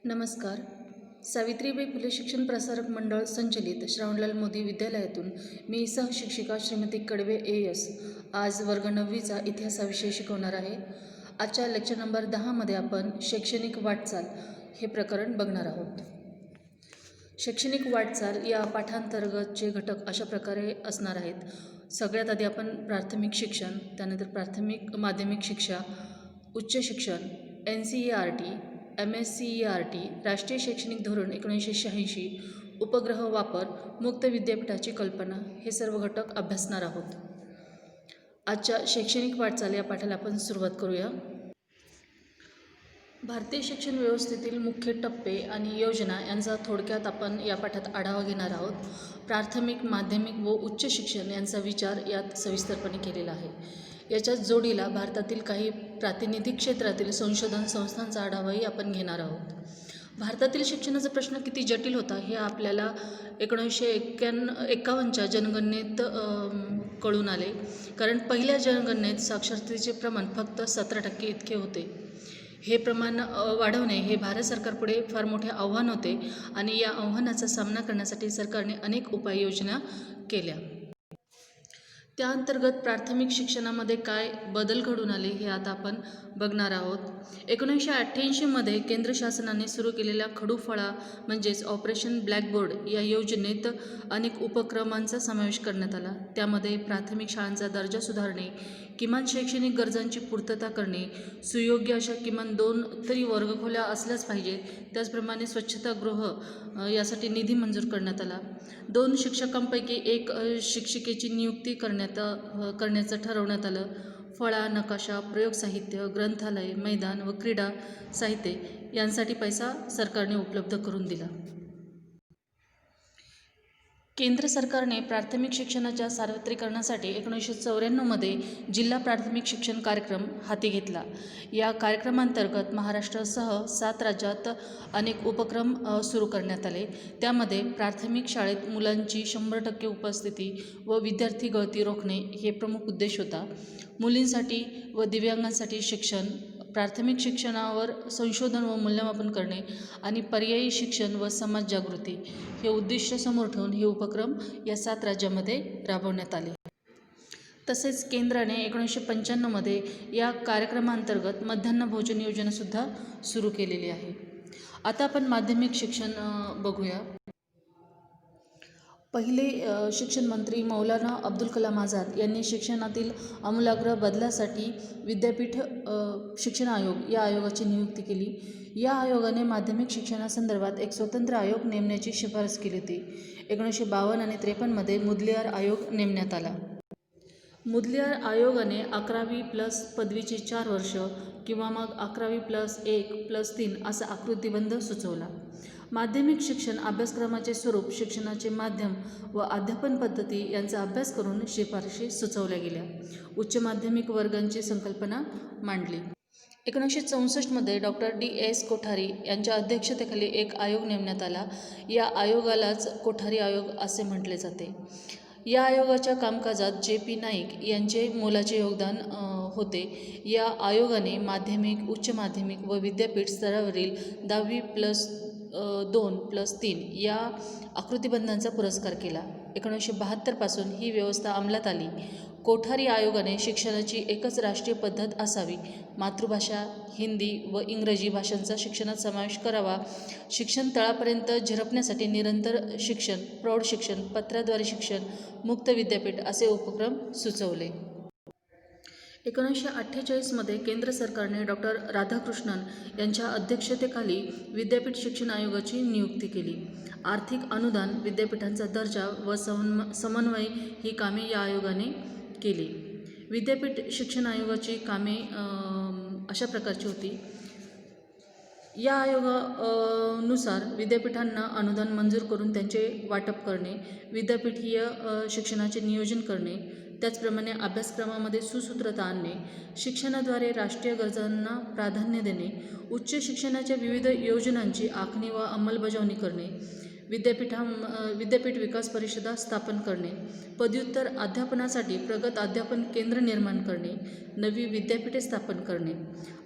नमस्कार. सावित्रीबाई फुले शिक्षण प्रसारक मंडळ संचलित श्रावणलाल मोदी विद्यालयातून मी सहशिक्षिका श्रीमती कडवे AS आज वर्ग 9वीचा इतिहास हा विषय शिकवणार आहे. आजच्या लेक्चर नंबर 10मध्ये आपण शैक्षणिक वाटचाल हे प्रकरण बघणार आहोत. शैक्षणिक वाटचाल या पाठांतर्गतचे घटक अशा प्रकारे असणार आहेत. सगळ्यात आधी आपण प्राथमिक शिक्षण, त्यानंतर प्राथमिक माध्यमिक शिक्षा, उच्च शिक्षण, NCERT, MSCERT, राष्ट्रीय शैक्षणिक धोरण 1986, उपग्रह वापर, मुक्त विद्यापीठाची कल्पना हे सर्व घटक अभ्यासणार आहोत. आजच्या शैक्षणिक वाटचाल या पाठाला आपण सुरुवात करूया. भारतीय शिक्षण व्यवस्थेतील मुख्य टप्पे आणि योजना यांचा थोडक्यात आपण या पाठात आढावा घेणार आहोत. प्राथमिक, माध्यमिक व उच्च शिक्षण यांचा विचार यात सविस्तरपणे केलेला आहे. याच्या जोडीला भारतातील काही प्रातिनिधिक क्षेत्रातील संशोधन संस्थांचा आढावाही आपण घेणार आहोत. भारतातील शिक्षणाचा प्रश्न किती जटिल होता हे आपल्याला 1951च्या जनगणनेत कळून आले. कारण पहिल्या जनगणनेत साक्षरतेचे प्रमाण फक्त 17% इतके होते. हे प्रमाण वाढवणे हे भारत सरकारपुढे फार मोठे आव्हान होते आणि या आव्हानाचा सामना करण्यासाठी सरकारने अनेक उपाययोजना केल्या. त्या अंतर्गत प्राथमिक शिक्षणामध्ये काय बदल घडून आले हे आता आपण बघणार आहोत. 1988मध्ये केंद्र शासनाने सुरू केलेल्या खडूफळा म्हणजेच ऑपरेशन ब्लॅकबोर्ड या योजनेत अनेक उपक्रमांचा समावेश करण्यात आला. त्यामध्ये प्राथमिक शाळांचा दर्जा सुधारणे, किमान शैक्षणिक गरजांची पूर्तता करणे, सुयोग्य अशा किमान 2 तरी वर्गखोल्या असल्याच पाहिजे, त्याचप्रमाणे स्वच्छतागृह यासाठी निधी मंजूर करण्यात आला. 2 शिक्षकांपैकी 1 शिक्षिकेची नियुक्ती करण्याचं ठरवण्यात आलं. फळा, नकाशा, प्रयोग साहित्य, ग्रंथालय, मैदान व क्रीडा साहित्य यांसाठी पैसा सरकारने उपलब्ध करून दिला. केंद्र सरकारने प्राथमिक शिक्षणाच्या सार्वत्रिकरणासाठी 1994मध्ये जिल्हा प्राथमिक शिक्षण कार्यक्रम हाती घेतला. या कार्यक्रमांतर्गत महाराष्ट्रासह 7 राज्यात अनेक उपक्रम सुरू करण्यात आले. त्यामध्ये प्राथमिक शाळेत मुलांची 100% उपस्थिती व विद्यार्थी गळती रोखणे हे प्रमुख उद्देश होता. मुलींसाठी व दिव्यांगांसाठी शिक्षण, प्राथमिक शिक्षणावर संशोधन व मूल्यमापन करणे आणि पर्यायी शिक्षण व समाज जागृती हे उद्दिष्ट समोर ठेवून हे उपक्रम या 7 राज्यामध्ये राबवण्यात आले. तसेच केंद्राने 1995मध्ये या कार्यक्रमांतर्गत मध्यान्ह भोजन योजनासुद्धा सुरू केलेली आहे. आता आपण माध्यमिक शिक्षण बघूया. पहिले शिक्षण मंत्री मौलाना अब्दुल कलाम आझाद यांनी शिक्षणातील आमूलाग्र बदलासाठी विद्यापीठ शिक्षण आयोग या आयोगाची नियुक्ती केली. या आयोगाने माध्यमिक शिक्षणासंदर्भात एक स्वतंत्र आयोग नेमण्याची शिफारस केली होती. 1952 आणि 53मध्ये मुदलियार आयोग नेमण्यात आला. मुदलियार आयोगाने 11वी+ पदवीची 4 वर्ष किंवा मग 11वी+1+3 असा आकृतिबंध सुचवला. माध्यमिक शिक्षण अभ्यासक्रमाचे स्वरूप, शिक्षणाचे माध्यम व अध्यापन पद्धती यांचा अभ्यास करून शिफारशी सुचवल्या गेल्या. उच्च माध्यमिक वर्गांची संकल्पना मांडली. 1964मध्ये डॉक्टर D.S. कोठारी यांच्या अध्यक्षतेखाली एक आयोग नेमण्यात आला. या आयोगालाच कोठारी आयोग असे म्हटले जाते. या आयोगाच्या कामकाजात J.P. नाईक यांचे मोलाचे योगदान होते. या आयोगाने माध्यमिक, उच्च माध्यमिक व विद्यापीठ स्तरावरील 10वी+2+3 या आकृतिबंधांचा पुरस्कार केला. 1972 पासून ही व्यवस्था अंमलात आली. कोठारी आयोगाने शिक्षणाची एकच राष्ट्रीय पद्धत असावी, मातृभाषा हिंदी व इंग्रजी भाषांचा शिक्षणात समावेश करावा, शिक्षण तळापर्यंत झिरपण्यासाठी निरंतर शिक्षण, प्रौढ शिक्षण, पत्राद्वारे शिक्षण, मुक्त विद्यापीठ असे उपक्रम सुचवले. 1948मध्ये केंद्र सरकारने डॉक्टर राधाकृष्णन यांच्या अध्यक्षतेखाली विद्यापीठ शिक्षण आयोगाची नियुक्ती केली. आर्थिक अनुदान, विद्यापीठांचा दर्जा व समन्वय ही कामे या आयोगाने केली. विद्यापीठ शिक्षण आयोगाची कामे अशा प्रकारची होती. या आयोगानुसार विद्यापीठांना अनुदान मंजूर करून त्यांचे वाटप करणे, विद्यापीठीय शिक्षणाचे नियोजन करणे, त्याचप्रमाणे अभ्यासक्रमामध्ये सुसूत्रता आणणे, शिक्षणाद्वारे राष्ट्रीय गरजांना प्राधान्य देणे, उच्च शिक्षणाच्या विविध योजनांची आखणी व अंमलबजावणी करणे, विद्यापीठ विकास परिषदा स्थापन करणे, पदव्युत्तर अध्यापनासाठी प्रगत अध्यापन केंद्र निर्माण करणे, नवी विद्यापीठे स्थापन करणे,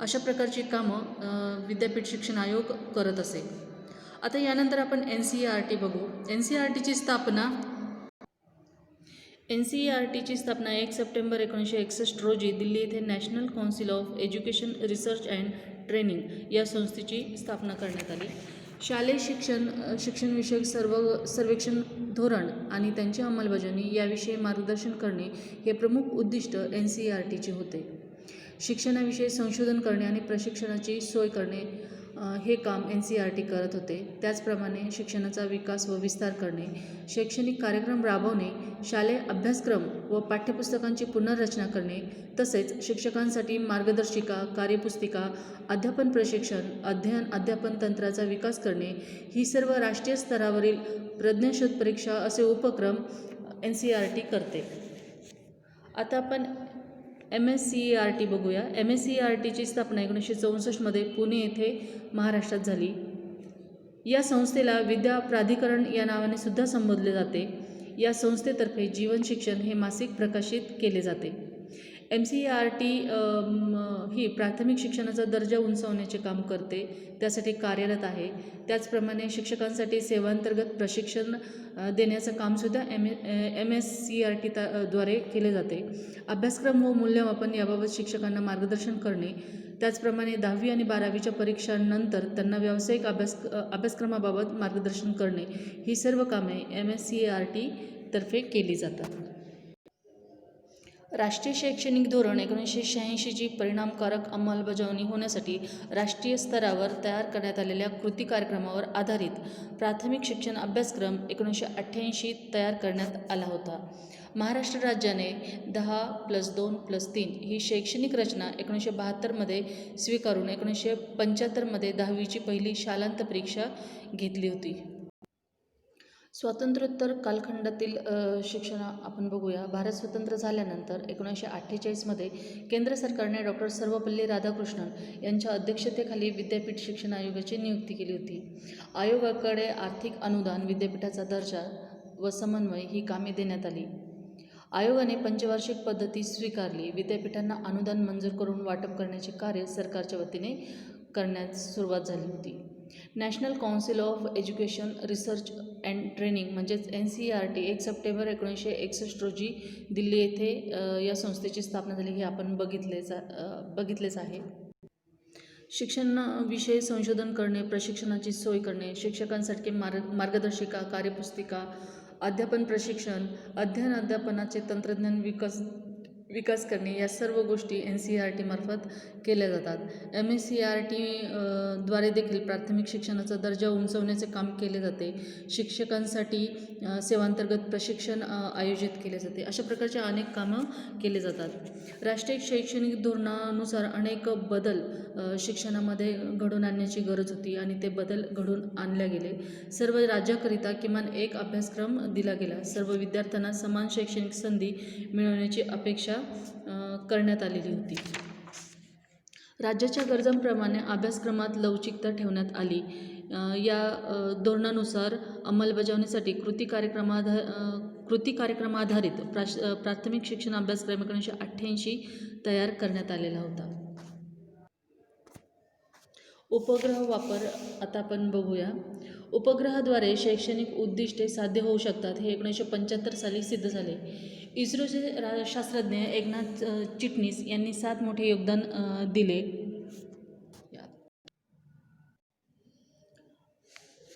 अशा प्रकारची कामं विद्यापीठ शिक्षण आयोग करत असे. आता यानंतर आपण NCERT बघू. NCERTची स्थापना 1 सप्टेंबर 1961 रोजी दिल्ली येथे national council of education research and training या संस्थेची स्थापना करण्यात आली. शालेय शिक्षणविषयक सर्वेक्षण धोरण आणि त्यांची अंमलबजावणी याविषयी मार्गदर्शन करणे हे प्रमुख उद्दिष्ट NCERTचे होते. शिक्षणाविषयी संशोधन करणे आणि प्रशिक्षणाची सोय करणे हे काम NCERT करत होते. त्याचप्रमाणे शिक्षणाचा विकास व विस्तार करणे, शैक्षणिक कार्यक्रम राबवणे, शालेय अभ्यासक्रम व पाठ्यपुस्तकांची पुनर्रचना करणे, तसेच शिक्षकांसाठी मार्गदर्शिका, कार्यपुस्तिका, अध्यापन प्रशिक्षण, अध्यापन तंत्राचा विकास करणे ही सर्व राष्ट्रीय स्तरावरील प्रज्ञाशोध परीक्षा असे उपक्रम NCERT करते. आता आपण MSCERT बघूया. MSCERTची स्थापना 1964 पुणे येथे महाराष्ट्रात झाली. या संस्थेला विद्या प्राधिकरण या नावाने सुद्धा संबोधले जाते. या संस्थेतर्फे जीवन शिक्षण हे मासिक प्रकाशित केले जाते. MCERT ही प्राथमिक शिक्षणाचा दर्जा उंचावण्याचे काम करते, त्यासाठी कार्यरत आहे. त्याचप्रमाणे शिक्षकांसाठी सेवांतर्गत प्रशिक्षण देण्याचं कामसुद्धा MSCERT द्वारे केले जाते. अभ्यासक्रम व मूल्यमापन याबाबत शिक्षकांना मार्गदर्शन करणे, त्याचप्रमाणे 10वी आणि 12वीच्या परीक्षांनंतर त्यांना व्यावसायिक अभ्यासक्रमाबाबत मार्गदर्शन करणे ही सर्व कामे MSCERT तर्फे केली जातात. राष्ट्रीय शैक्षणिक धोरण 1986ची परिणामकारक अंमलबजावणी होण्यासाठी राष्ट्रीय स्तरावर तयार करण्यात आलेल्या कृती कार्यक्रमावर आधारित प्राथमिक शिक्षण अभ्यासक्रम 1988 तयार करण्यात आला होता. महाराष्ट्र राज्याने 10+2+3 ही शैक्षणिक रचना 1972 स्वीकारून 1975 10वीची पहिली शालांत परीक्षा घेतली होती. स्वातंत्र्योत्तर कालखंडातील शिक्षण आपण बघूया. भारत स्वतंत्र झाल्यानंतर 1948 केंद्र सरकारने डॉक्टर सर्वपल्ली राधाकृष्णन यांच्या अध्यक्षतेखाली विद्यापीठ शिक्षण आयोगाची नियुक्ती केली होती. आयोगाकडे आर्थिक अनुदान, विद्यापीठाचा दर्जा व समन्वय ही कामे देण्यात आली. आयोगाने पंचवार्षिक पद्धती स्वीकारली. विद्यापीठांना अनुदान मंजूर करून वाटप करण्याचे कार्य सरकारच्या वतीने करण्यास सुरुवात झाली होती. National council of education research and training म्हणजेच NCERT 1 सप्टेंबर 1961 रोजी दिल्ली येथे या संस्थेची स्थापना झाली हे आपण बघितलेच आहे. शिक्षणाविषयी संशोधन करणे, प्रशिक्षणाची सोय करणे, शिक्षकांसाठी मार्गदर्शिका, कार्यपुस्तिका, अध्यापन प्रशिक्षण, अध्यापनाचे तंत्रज्ञान विकास करणे या सर्व गोष्टी NCERT मार्फत केल्या जातात. MSCERT द्वारे देखील प्राथमिक शिक्षणाचा दर्जा उंचावण्याचे काम केले जाते. शिक्षकांसाठी सेवांतर्गत प्रशिक्षण आयोजित केले जाते. अशा प्रकारचे अनेक कामं केले जातात. राष्ट्रीय शैक्षणिक धोरणानुसार अनेक बदल शिक्षणामध्ये घडवून आणण्याची गरज होती आणि ते बदल घडवून आणले गेले. सर्व राज्याकरिता किमान एक अभ्यासक्रम दिला गेला. सर्व विद्यार्थ्यांना समान शैक्षणिक संधी मिळवण्याची अपेक्षा करण्यात आलेली होती. राज्याच्या गरजांप्रमाणे अभ्यासक्रमात लवचिकता ठेवण्यात आली. या धोरणानुसार अंमलबजावणीसाठी कृती कार्यक्रमाधारित प्राथमिक शिक्षण अभ्यासक्रम 1988 तयार करण्यात आलेला होता. उपग्रह वापर आता आपण बघूया. उपग्रहाद्वारे शैक्षणिक उद्दिष्टे साध्य होऊ शकतात हे 1975 साली सिद्ध झाले. इस्रोचे शास्त्रज्ञ एकनाथ चिटणीस यांनी 7 मोठे योगदान दिले.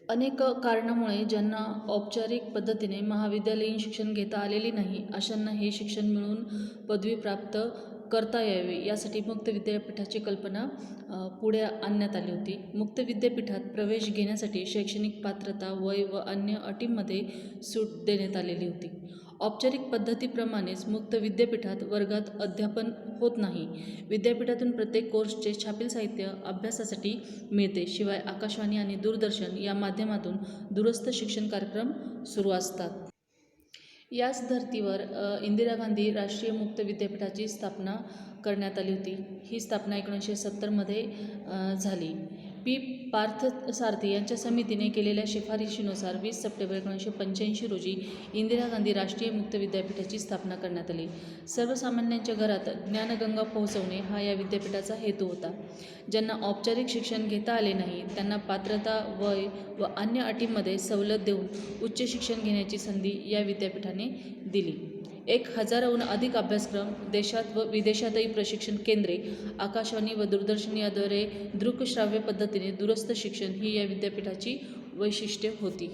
अनेक कारणामुळे ज्यांना औपचारिक पद्धतीने महाविद्यालयीन शिक्षण घेता आलेले नाही अशांना हे शिक्षण मिळवून पदवी प्राप्त करता यावे यासाठी मुक्त विद्यापीठाची कल्पना पुढे आणण्यात आली होती. मुक्त विद्यापीठात प्रवेश घेण्यासाठी शैक्षणिक पात्रता, वय व अन्य अटींमध्ये सूट देण्यात आलेली होती. औपचारिक पद्धतीप्रमाणेच मुक्त विद्यापीठात वर्गात अध्यापन होत नाही. विद्यापीठातून प्रत्येक कोर्सचे छापील साहित्य अभ्यासासाठी मिळते. शिवाय आकाशवाणी आणि दूरदर्शन या माध्यमातून दूरस्थ शिक्षण कार्यक्रम सुरू असतात. याच धर्तीवर इंदिरा गांधी राष्ट्रीय मुक्त विद्यापीठाची स्थापना करण्यात आली होती. ही स्थापना 1970 झाली. पी पार्थसारथी यांच्या समितीने केलेल्या शिफारशीनुसार 20 सप्टेंबर 1985 रोजी इंदिरा गांधी राष्ट्रीय मुक्त विद्यापीठाची स्थापना करण्यात आली. सर्वसामान्यांच्या घरात ज्ञानगंगा पोहोचवणे हा या विद्यापीठाचा हेतू होता. ज्यांना औपचारिक शिक्षण घेता आले नाही त्यांना पात्रता, वय व अन्य अटींमध्ये सवलत देऊन उच्च शिक्षण घेण्याची संधी या विद्यापीठाने दिली. 1000हून अधिक अभ्यासक्रम, देशात व विदेशातही प्रशिक्षण केंद्रे, आकाशवाणी व दूरदर्शन याद्वारे दृकश्राव्य पद्धतीने दूरस्थ शिक्षण ही या विद्यापीठाची वैशिष्ट्ये होती.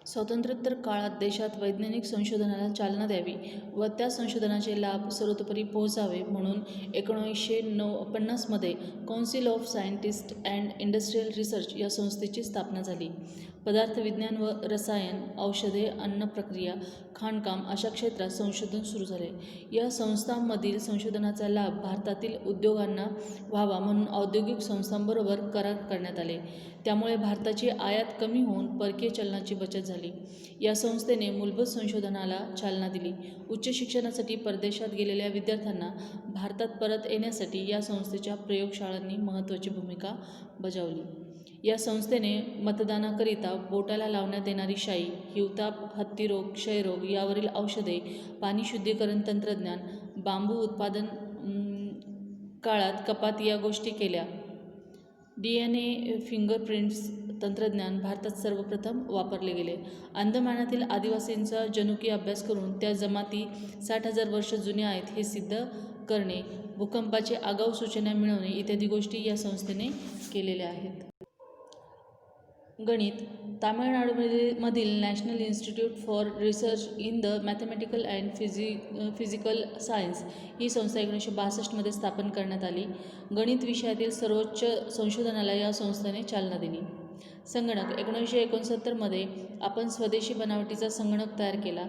स्वातंत्र्योत्तर काळात देशात वैज्ञानिक संशोधनाला चालना द्यावी व त्या संशोधनाचे लाभ सर्वतोपरी पोहोचावे म्हणून 1950 मध्ये council of scientist and industrial research या संस्थेची स्थापना झाली. पदार्थविज्ञान व रसायन, औषधे, अन्न प्रक्रिया, खाणकाम अशा क्षेत्रात संशोधन सुरू झाले. या संस्थांमधील संशोधनाचा लाभ भारतातील उद्योगांना व्हावा म्हणून औद्योगिक संस्थांबरोबर करार करण्यात आले. त्यामुळे भारताची आयात कमी होऊन परकीय चलनाची बचत झाली. या संस्थेने मूलभूत संशोधनाला चालना दिली. उच्च शिक्षणासाठी परदेशात गेलेल्या विद्यार्थ्यांना भारतात परत येण्यासाठी या संस्थेच्या प्रयोगशाळांनी महत्त्वाची भूमिका बजावली. या संस्थेने मतदानाकरिता बोटाला लावण्यात येणारी शाई, हिवताप, हत्तीरोग, क्षयरोग यावरील औषधे, पाणी शुद्धीकरण तंत्रज्ञान, बांबू उत्पादन काळात कपात या गोष्टी केल्या. DNA फिंगरप्रिंट्स तंत्रज्ञान भारतात सर्वप्रथम वापरले गेले. अंदमानातील आदिवासींचा जनुकीय अभ्यास करून त्या जमाती 60,000 वर्ष जुन्या आहेत हे सिद्ध करणे, भूकंपाची आगाऊ सूचना मिळवणे इत्यादी गोष्टी या संस्थेने केलेल्या आहेत. गणित. तामिळनाडूमधील National Institute for Research in the Mathematical and Physical Science ही संस्था 1962 मध्ये स्थापन करण्यात आली. गणित विषयातील सर्वोच्च संशोधनाला या संस्थेने चालना दिली. संगणक. 1969 मध्ये आपण स्वदेशी बनावटीचा संगणक तयार केला.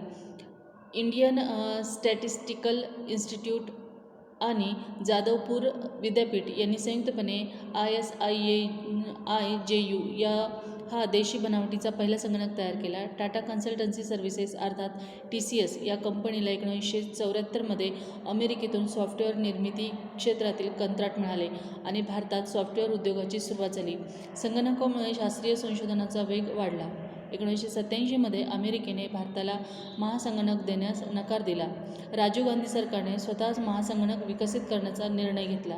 इंडियन स्टॅटिस्टिकल इन्स्टिट्यूट आणि जादवपूर विद्यापीठ यांनी संयुक्तपणे ISIJU हा देशी बनावटीचा पहिला संगणक तयार केला. टाटा कन्सल्टन्सी सर्व्हिसेस अर्थात TCS या कंपनीला 1974 मध्ये अमेरिकेतून सॉफ्टवेअर निर्मिती क्षेत्रातील कंत्राट मिळाले आणि भारतात सॉफ्टवेअर उद्योगाची सुरुवात झाली. संगणकामुळे शास्त्रीय संशोधनाचा वेग वाढला. 1987 मध्ये अमेरिकेने भारताला महासंगणक देण्यास नकार दिला. राजीव गांधी सरकारने स्वतःच महासंगणक विकसित करण्याचा निर्णय घेतला.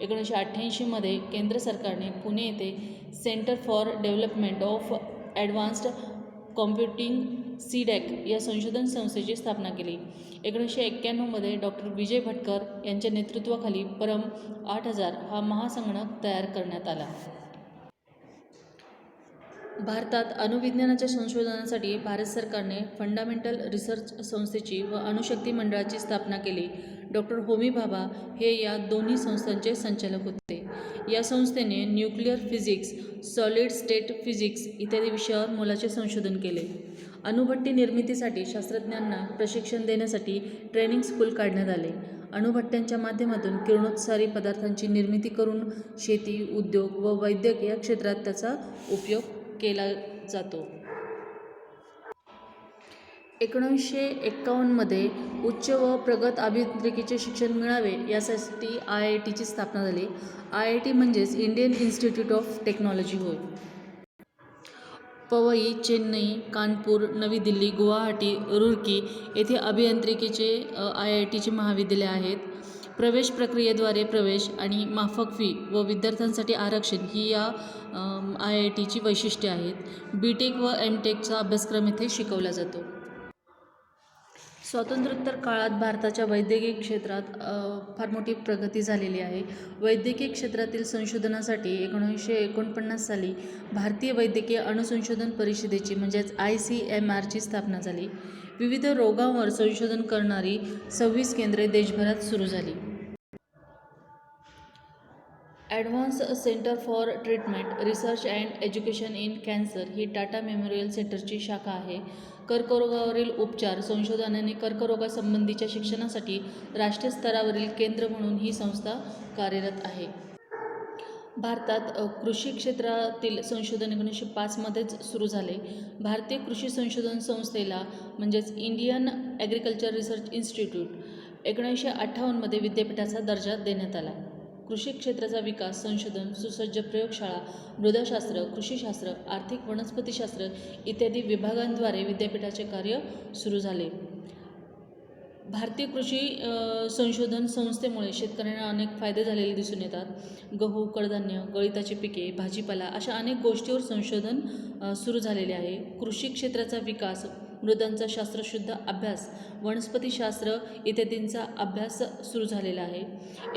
1988 मध्ये केंद्र सरकारने पुणे येथे centre for development of advanced computing CDAC या संशोधन संस्थेची स्थापना केली. 1991 मध्ये डॉक्टर विजय भटकर यांच्या नेतृत्वाखाली परम 8000 हा महासंगणक तयार करण्यात आला. भारतात अणुविज्ञानाच्या संशोधनासाठी भारत सरकारने फंडामेंटल रिसर्च संस्थेची व अणुशक्ती मंडळाची स्थापना केली. डॉक्टर होमी भाभा हे या दोन्ही संस्थांचे संचालक होते. या संस्थेने nuclear physics, solid state physics इत्यादी विषयावर मोलाचे संशोधन केले. अणुभट्टी निर्मितीसाठी शास्त्रज्ञांना प्रशिक्षण देण्यासाठी ट्रेनिंग स्कूल काढण्यात आले. अणुभट्ट्यांच्या माध्यमातून किरणोत्सारी पदार्थांची निर्मिती करून शेती, उद्योग व वैद्यक या क्षेत्रात त्याचा उपयोग केला जातो. 1951 मध्ये उच्च व प्रगत अभियांत्रिकीचे शिक्षण मिळावे यासाठी IIT ची स्थापना झाली. IIT म्हणजेच इंडियन इन्स्टिट्यूट ऑफ टेक्नॉलॉजी होय. पवई, चेन्नई, कानपूर, नवी दिल्ली, गुवाहाटी, रुरकी येथे अभियांत्रिकीचे IIT ची महाविद्यालये आहेत. प्रवेश प्रक्रियेद्वारे प्रवेश आणि माफक फी व विद्यार्थ्यांसाठी आरक्षण ही या IIT ची वैशिष्ट्ये आहेत. BTech व MTechचा अभ्यासक्रम येथे शिकवला जातो. स्वातंत्र्योत्तर काळात भारताच्या वैद्यकीय क्षेत्रात फार मोठी प्रगती झालेली आहे. वैद्यकीय क्षेत्रातील संशोधनासाठी 1949 साली भारतीय वैद्यकीय अणुसंशोधन परिषदेची म्हणजेच ICMR ची स्थापना झाली. विविध रोगांवर संशोधन करणारी 26 केंद्रे देशभरात सुरू झाली. Advance centre for treatment, research and education in cancer he Tata memorial सेंटरची शाखा आहे. कर्करोगावरील उपचार संशोधन आणि कर्करोगासंबंधीच्या शिक्षणासाठी राष्ट्रीय स्तरावरील केंद्र म्हणून ही संस्था कार्यरत आहे. भारतात कृषी क्षेत्रातील संशोधन 1905 मध्येच सुरू झाले. भारतीय कृषी संशोधन संस्थेला म्हणजेच इंडियन ॲग्रिकल्चर रिसर्च इन्स्टिट्यूट 1958 मध्ये विद्यापीठाचा दर्जा देण्यात आला. कृषी क्षेत्राचा विकास, संशोधन, सुसज्ज प्रयोगशाळा, मृदाशास्त्र, कृषीशास्त्र, आर्थिक वनस्पतीशास्त्र इत्यादी विभागांद्वारे विद्यापीठाचे कार्य सुरू झाले. भारतीय कृषी संशोधन संस्थेमुळे शेतकऱ्यांना अनेक फायदे झालेले दिसून येतात. गहू, कडधान्य, गळीताची पिके, भाजीपाला अशा अनेक गोष्टीवर संशोधन सुरू झालेले आहे. कृषी क्षेत्राचा विकास, मृदांचा शास्त्रशुद्ध अभ्यास, वनस्पतीशास्त्र इत्यादींचा अभ्यास सुरू झालेला आहे.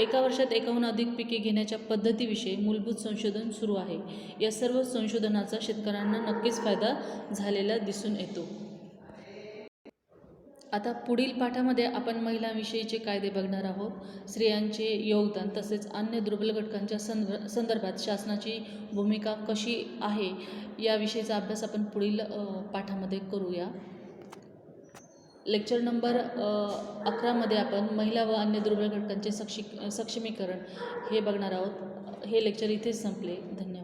एका वर्षात एकाहून अधिक पिके घेण्याच्या पद्धतीविषयी मूलभूत संशोधन सुरू आहे. या सर्व संशोधनाचा शेतकऱ्यांना नक्कीच फायदा झालेला दिसून येतो. आता पुढील पाठामध्ये आपण महिलांविषयीचे कायदे बघणार आहोत. स्त्रियांचे योगदान तसेच अन्य दुर्बल घटकांच्या संदर्भात शासनाची भूमिका कशी आहे याविषयीचा अभ्यास आपण पुढील पाठामध्ये करूया. लेक्चर नंबर 11मध्ये आपण महिला व अन्य दुर्बल घटकांचे सक्षमीकरण हे बघणार आहोत. हे लेक्चर इथेच संपले. धन्यवाद.